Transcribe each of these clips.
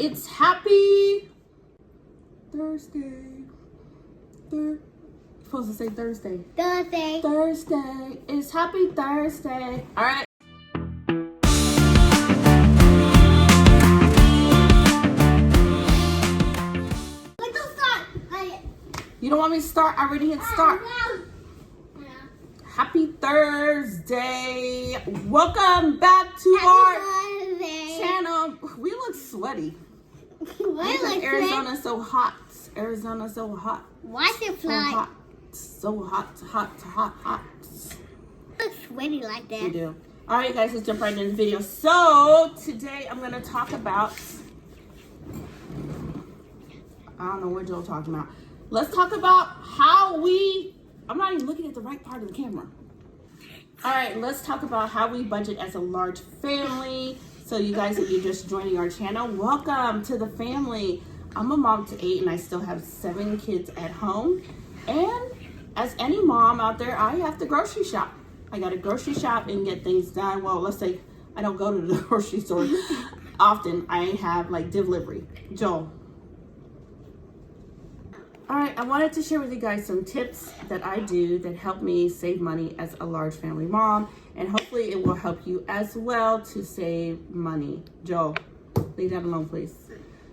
It's happy Thursday. You're supposed to say Thursday. Thursday. It's happy Thursday. All right. You don't want me to start? I already hit start. Happy Thursday. Welcome back to our channel. We look sweaty. Arizona's so hot. Arizona's so hot. Why is it fly? So hot. Look sweaty like that. We do. All right, guys, let's jump right into the video. So today I'm going to talk about, I don't know what Joel's talking about. Let's talk about how I'm not even looking at the right part of the camera. All right, let's talk about how we budget as a large family. So you guys, if you're just joining our channel, welcome to the family. I'm a mom to 8 and I still have 7 kids at home. And as any mom out there, I have to grocery shop. I got to grocery shop and get things done. Well, let's say I don't go to the grocery store often. I have like delivery. Joel. All right, I wanted to share with you guys some tips that I do that help me save money as a large family mom, and hopefully it will help you as well to save money. Joel, leave that alone, please.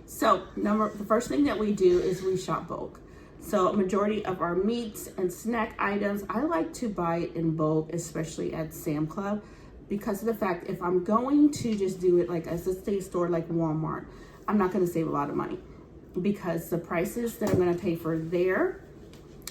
So the first thing that we do is we shop bulk. So a majority of our meats and snack items, I like to buy it in bulk, especially at Sam Club, because of the fact if I'm going to just do it like as a state store like Walmart, I'm not going to save a lot of money. Because the prices that I'm going to pay for there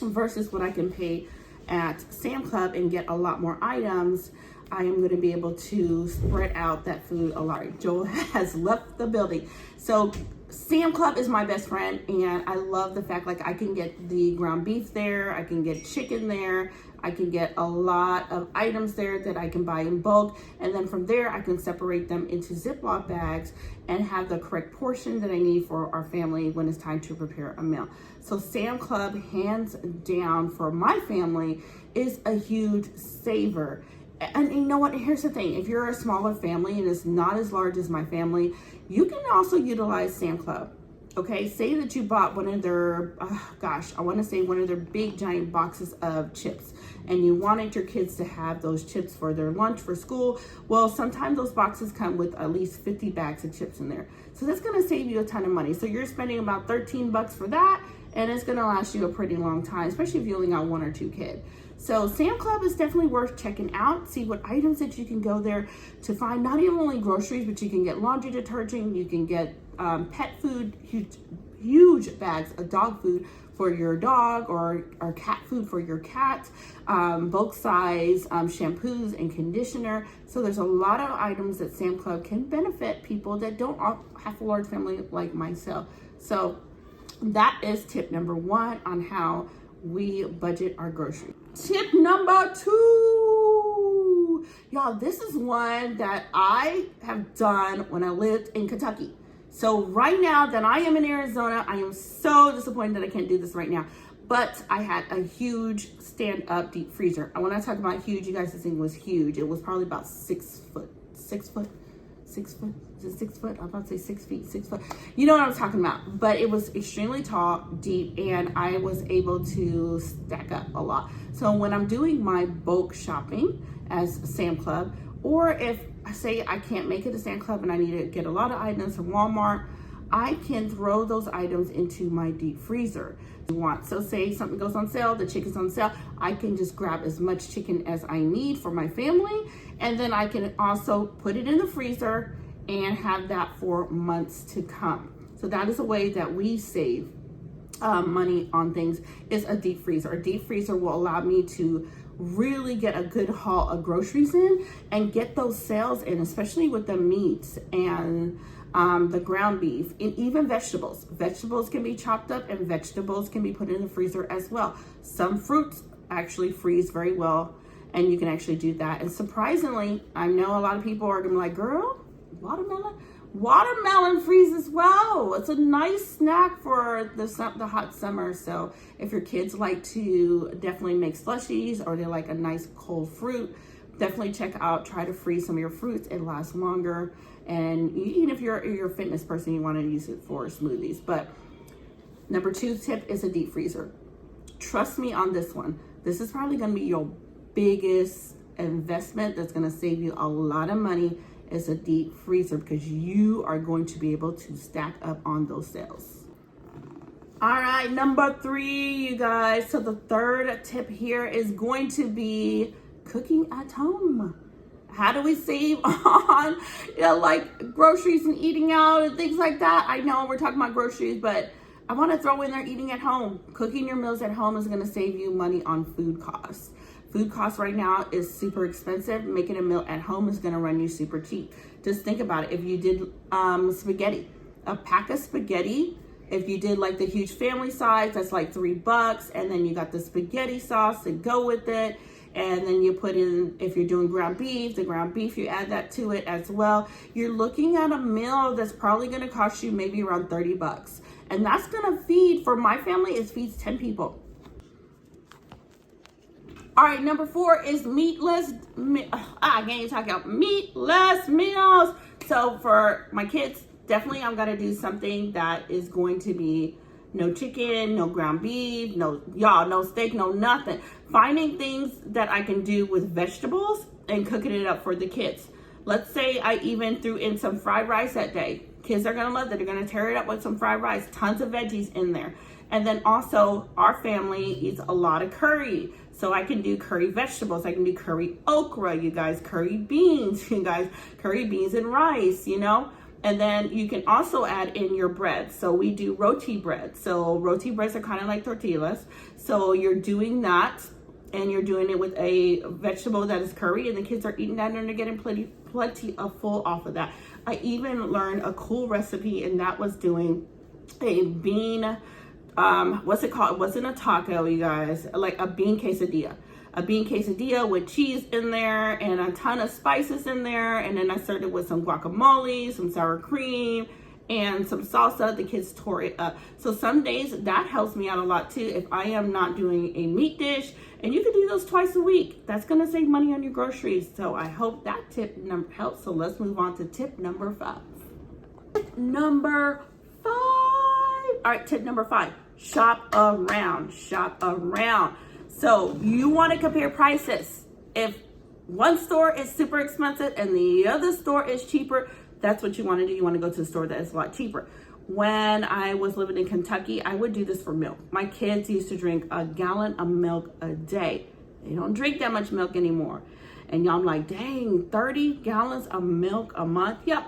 versus what I can pay at Sam Club and get a lot more items, I am going to be able to spread out that food a lot. Joel has left the building. So Sam Club is my best friend, and I love the fact like I can get the ground beef there, I can get chicken there, I can get a lot of items there that I can buy in bulk, and then from there I can separate them into Ziploc bags and have the correct portion that I need for our family when it's time to prepare a meal. So Sam Club, hands down for my family, is a huge saver. And you know what, here's the thing, if you're a smaller family and it's not as large as my family, you can also utilize Sam Club. Okay, say that you bought one of their, one of their big giant boxes of chips, and you wanted your kids to have those chips for their lunch for school. Well, sometimes those boxes come with at least 50 bags of chips in there. So that's gonna save you a ton of money. So you're spending about 13 bucks for that, and it's gonna last you a pretty long time, especially if you only got 1 or 2 kids. So Sam Club is definitely worth checking out. See what items that you can go there to find, not even only groceries, but you can get laundry detergent, you can get pet food, huge bags of dog food for your dog, or cat food for your cat, bulk size shampoos and conditioner. So there's a lot of items that Sam Club can benefit people that don't have a large family like myself. So that is tip number 1 on how we budget our groceries. Tip number 2, y'all, this is one that I have done when I lived in Kentucky. So right now that I am in Arizona, I am so disappointed that I can't do this right now. But I had a huge stand-up deep freezer. And when I talk about huge, you guys, this thing was huge. It was probably about 6 foot. Is it 6 foot? I'm about to say 6 feet, 6 foot. You know what I'm talking about. But it was extremely tall, deep, and I was able to stack up a lot. So when I'm doing my bulk shopping as Sam Club, or if I say I can't make it to Sam Club and I need to get a lot of items from Walmart, I can throw those items into my deep freezer. So say something goes on sale, the chicken's on sale, I can just grab as much chicken as I need for my family, and then I can also put it in the freezer and have that for months to come. So that is a way that we save money on things, is a deep freezer. A deep freezer will allow me to really get a good haul of groceries in and get those sales in, especially with the meats and the ground beef, and even vegetables. Vegetables can be chopped up and vegetables can be put in the freezer as well. Some fruits actually freeze very well, and you can actually do that. And surprisingly, I know a lot of people are gonna be like, girl, watermelon freezes well. It's a nice snack for the hot summer. So if your kids like to definitely make slushies, or they like a nice cold fruit, definitely try to freeze some of your fruits. It lasts longer. And even if you're a fitness person, you want to use it for smoothies. But number 2 tip is a deep freezer. Trust me on this one. This is probably going to be your biggest investment that's going to save you a lot of money, is a deep freezer, because you are going to be able to stack up on those sales. All right, number 3, you guys. So the third tip here is going to be cooking at home. How do we save on, like groceries and eating out and things like that? I know we're talking about groceries, but I want to throw in there eating at home. Cooking your meals at home is going to save you money on food costs. Food costs right now is super expensive. Making a meal at home is going to run you super cheap. Just think about it. If you did spaghetti, a pack of spaghetti, if you did like the huge family size, that's like $3. And then you got the spaghetti sauce to go with it. And then you put in, if you're doing ground beef, the ground beef, you add that to it as well. You're looking at a meal that's probably going to cost you maybe around $30. And that's going to feed, for my family, it feeds 10 people. All right, number 4 is meatless. I can't even talk about meatless meals. So for my kids, definitely I'm gonna do something that is going to be no chicken, no ground beef, no steak, no nothing. Finding things that I can do with vegetables and cooking it up for the kids. Let's say I even threw in some fried rice that day. Kids are gonna love that. They're gonna tear it up with some fried rice, tons of veggies in there. And then also our family eats a lot of curry. So I can do curry vegetables. I can do curry okra, you guys, curry beans, you guys, curry beans and rice, And then you can also add in your bread. So we do roti bread. So roti breads are kind of like tortillas. So you're doing that, and you're doing it with a vegetable that is curry, and the kids are eating that, and they're getting plenty of full off of that. I even learned a cool recipe, and that was doing a bean, what's it called? It wasn't a taco, you guys, like a bean quesadilla. A bean quesadilla with cheese in there and a ton of spices in there. And then I served it with some guacamole, some sour cream, and some salsa. The kids tore it up. So some days that helps me out a lot too if I am not doing a meat dish. And you can do those twice a week. That's going to save money on your groceries. So I hope that tip number helps. So let's move on to tip number 5. Tip number 5. All right, tip number 5. Shop around. Shop around. So you want to compare prices. If one store is super expensive and the other store is cheaper, that's what you want to do. You want to go to the store that is a lot cheaper. When I was living in Kentucky, I would do this for milk. My kids used to drink a gallon of milk a day. They don't drink that much milk anymore. And y'all, I'm like, dang, 30 gallons of milk a month? Yep.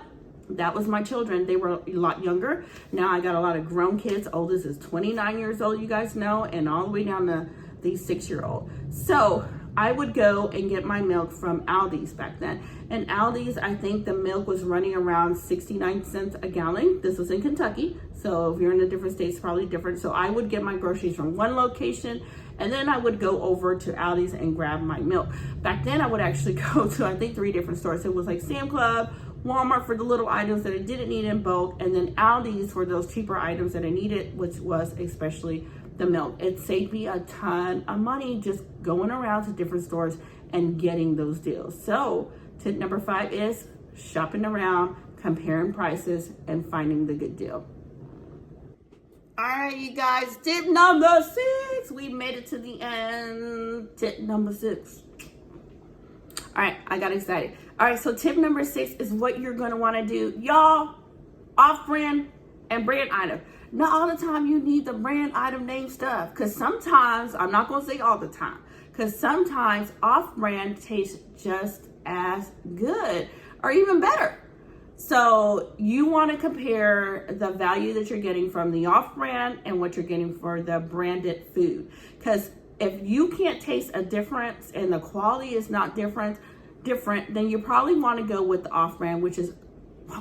That was my children. They were a lot younger. Now I got a lot of grown kids. Oldest is 29 years old, you guys know, and all the way down to the 6-year-old. So I would go and get my milk from Aldi's back then. And Aldi's, I think the milk was running around 69 cents a gallon. This was in Kentucky. So if you're in a different state, it's probably different. So I would get my groceries from one location, and then I would go over to Aldi's and grab my milk. Back then I would actually go to, I think, 3 different stores. It was like Sam Club, Walmart for the little items that I didn't need in bulk, and then Aldi's for those cheaper items that I needed, which was especially the milk. It saved me a ton of money just going around to different stores and getting those deals. So tip number 5 is shopping around, comparing prices, and finding the good deal. All right, you guys, tip number 6. We made it to the end. Tip number 6. All right, I got excited. All right, so tip number 6 is what you're going to want to do. Y'all, off-brand and brand item. Not all the time you need the brand item name stuff, because sometimes, I'm not going to say all the time, because sometimes off-brand tastes just as good or even better. So you want to compare the value that you're getting from the off-brand and what you're getting for the branded food. Because if you can't taste a difference and the quality is not different, then you probably want to go with the off-brand, which is,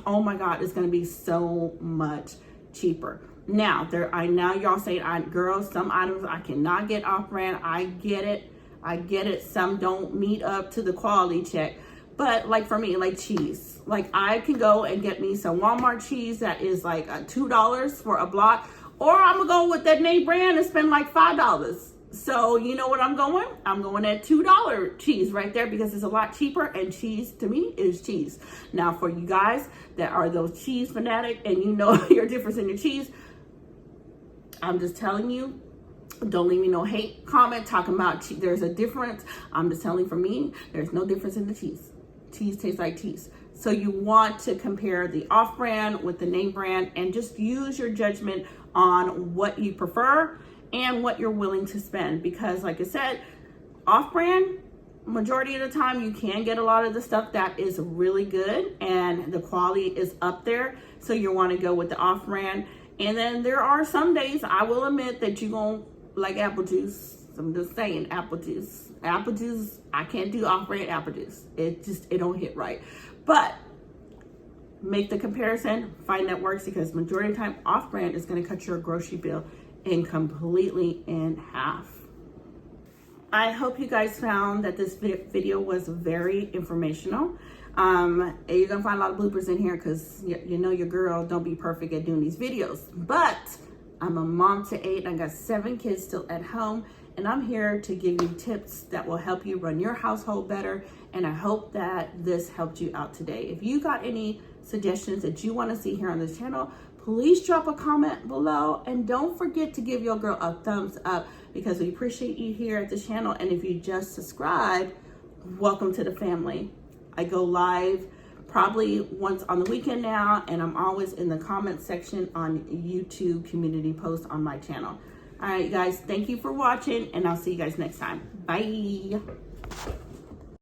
oh my God, it's going to be so much cheaper. Now, I know y'all say, girls, some items I cannot get off-brand. I get it. Some don't meet up to the quality check. But like for me, like cheese, like I can go and get me some Walmart cheese that is like $2 for a block, or I'm gonna go with that name brand and spend like $5 So you know what I'm going? I'm going at $2 cheese right there because it's a lot cheaper, and cheese to me is cheese. Now for you guys that are those cheese fanatic and you know your difference in your cheese, I'm just telling you, don't leave me no hate comment talking about there's a difference. I'm just telling for me, there's no difference in the cheese. Cheese tastes like cheese. So you want to compare the off-brand with the name brand and just use your judgment on what you prefer and what you're willing to spend. Because like I said, off-brand, majority of the time you can get a lot of the stuff that is really good and the quality is up there. So you want to go with the off-brand. And then there are some days, I will admit, that you're going to like apple juice. I'm just saying, apple juice, I can't do off-brand apple juice. It don't hit right. But make the comparison, find that works, because majority of the time off-brand is going to cut your grocery bill in completely in half. I hope you guys found that this video was very informational. You're gonna find a lot of bloopers in here because you know your girl don't be perfect at doing these videos, but I'm a mom to 8 and I got 7 kids still at home, and I'm here to give you tips that will help you run your household better. And I hope that this helped you out today. If you got any suggestions that you want to see here on this channel, please drop a comment below, and don't forget to give your girl a thumbs up because we appreciate you here at the channel. And if you just subscribed, welcome to the family. I go live probably once on the weekend now, and I'm always in the comment section on YouTube community posts on my channel. All right, guys, thank you for watching, and I'll see you guys next time. Bye.